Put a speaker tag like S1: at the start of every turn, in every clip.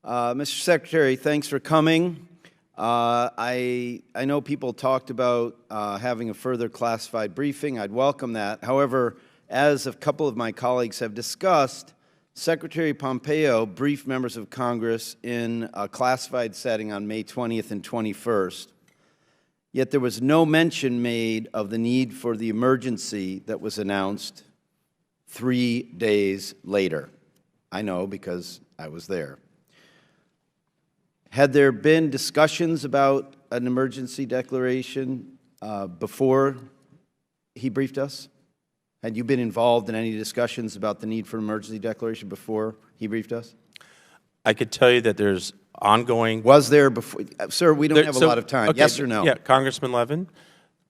S1: Mr. Secretary, thanks for coming. I know people talked about having a further classified briefing. I'd welcome that. However, as a couple of my colleagues have discussed, Secretary Pompeo briefed members of Congress in a classified setting on May 20th and 21st. Yet there was no mention made of the need for the emergency that was announced 3 days later. I know because I was there. Had there been discussions about an emergency declaration before he briefed us? Had you been involved in any discussions about the need for an emergency declaration before he briefed us?
S2: I could tell you that there's ongoing...
S1: Was there before? Sir, we don't have a lot of time.
S2: Okay,
S1: yes or no?
S2: Yeah, Congressman Levin,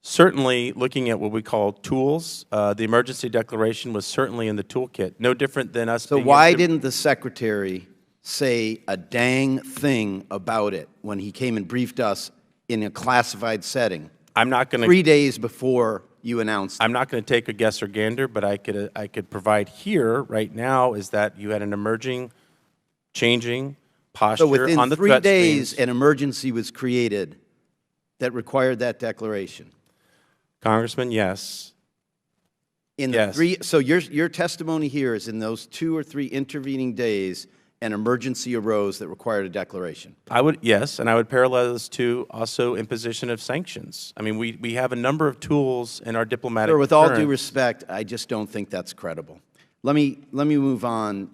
S2: certainly looking at what we call tools, the emergency declaration was certainly in the toolkit, no different than us...
S1: So why didn't the Secretary say a dang thing about it when he came and briefed us in a classified setting?
S2: I'm not going to...
S1: 3 days before you announced it.
S2: I'm not going to take a guess or gander, but I could provide here right now is that you had an emerging, changing posture on the threat
S1: So within 3 days,
S2: screens.
S1: an emergency was created that required that declaration.
S2: Congressman, yes.
S1: In the so your testimony here is in those 2 or 3 intervening days, an emergency arose that required a declaration.
S2: Yes, and I would parallel this to also imposition of sanctions. I mean, we have a number of tools in our diplomatic...
S1: Sir, with all due respect, I just don't think that's credible. Let me move on.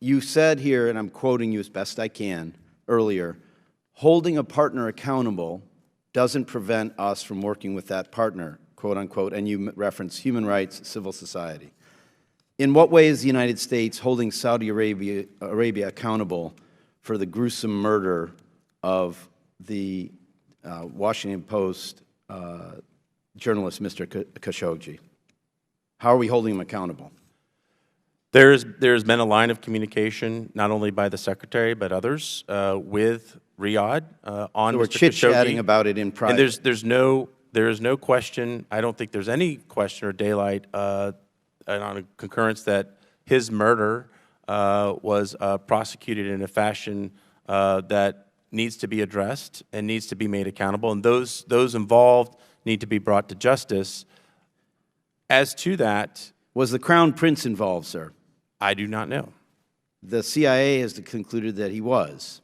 S1: You said here, and I'm quoting you as best I can earlier, holding a partner accountable doesn't prevent us from working with that partner, quote unquote, and you reference human rights, civil society. In what way is the United States holding Saudi Arabia accountable for the gruesome murder of the Washington Post journalist, Mr. Khashoggi? How are we holding him accountable?
S2: There's been a line of communication, not only by the Secretary, but others, with Riyadh on
S1: so we're
S2: Mr.
S1: chit-chatting
S2: Khashoggi.
S1: about it in private.
S2: And there is no question, I don't think there's any question or daylight on a concurrence that his murder was prosecuted in a fashion that needs to be addressed and needs to be made accountable, and those involved need to be brought to justice. As to that...
S1: Was the Crown Prince involved, sir?
S2: I do not know.
S1: The CIA has concluded that he was.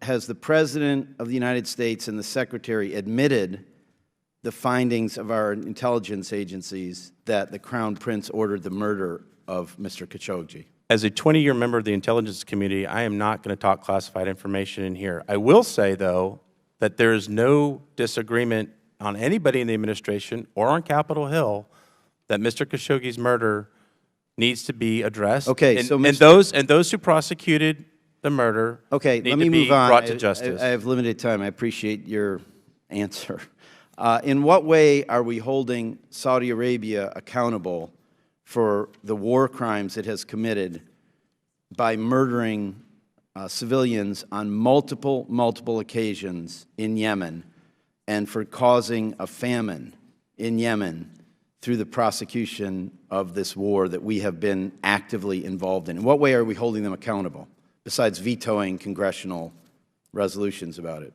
S1: Has the President of the United States and the Secretary admitted the findings of our intelligence agencies that the Crown Prince ordered the murder of Mr. Khashoggi?
S2: As a 20-year member of the intelligence community, I am not going to talk classified information in here. I will say, though, that there is no disagreement on anybody in the administration or on Capitol Hill that Mr. Khashoggi's murder needs to be addressed.
S1: Okay,
S2: and,
S1: so
S2: and those who prosecuted the murder need to be brought to justice.
S1: I have limited time. I appreciate your answer. In what way are we holding Saudi Arabia accountable for the war crimes it has committed by murdering civilians on multiple occasions in Yemen and for causing a famine in Yemen through the prosecution of this war that we have been actively involved in? In what way are we holding them accountable, besides vetoing congressional resolutions about it?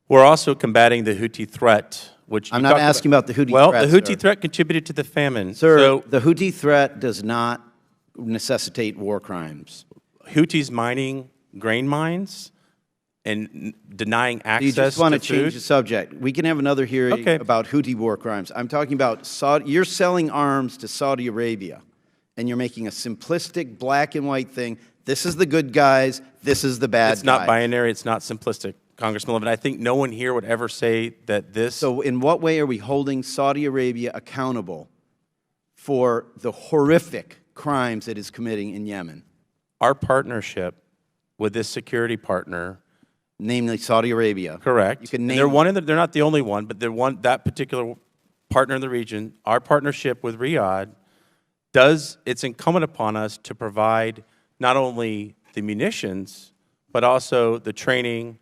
S2: We're also combating the Houthi threat, which
S1: I'm not asking about the Houthi threat,
S2: Well, the Houthi threat contributed to the famine.
S1: Sir,
S2: so
S1: the Houthi threat does not necessitate war crimes.
S2: Houthis mining grain mines and denying access
S1: you just want to
S2: food?
S1: change the subject. We can have another hearing about Houthi war crimes. I'm talking about you're selling arms to Saudi Arabia, and you're making a simplistic black and white thing. This is the good guys. This is the bad guys.
S2: It's not binary. It's not simplistic, Congressman Levin. I think no one here would ever say that this...
S1: So in what way are we holding Saudi Arabia accountable for the horrific crimes it is committing in Yemen?
S2: Our partnership with this security partner...
S1: Namely Saudi Arabia.
S2: Correct.
S1: You can name
S2: they're not the only one, but that particular partner in the region. Our partnership with Riyadh it's incumbent upon us to provide not only the munitions, but also the training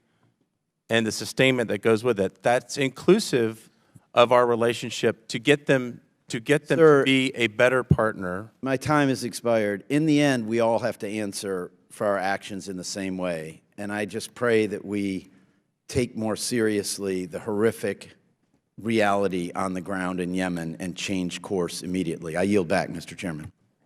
S2: and the sustainment that goes with it. That's inclusive of our relationship to get them to get them
S1: Sir,
S2: to be a better partner.
S1: my time has expired. In the end, we all have to answer for our actions in the same way. And I just pray that we take more seriously the horrific reality on the ground in Yemen and change course immediately. I yield back, Mr. Chairman.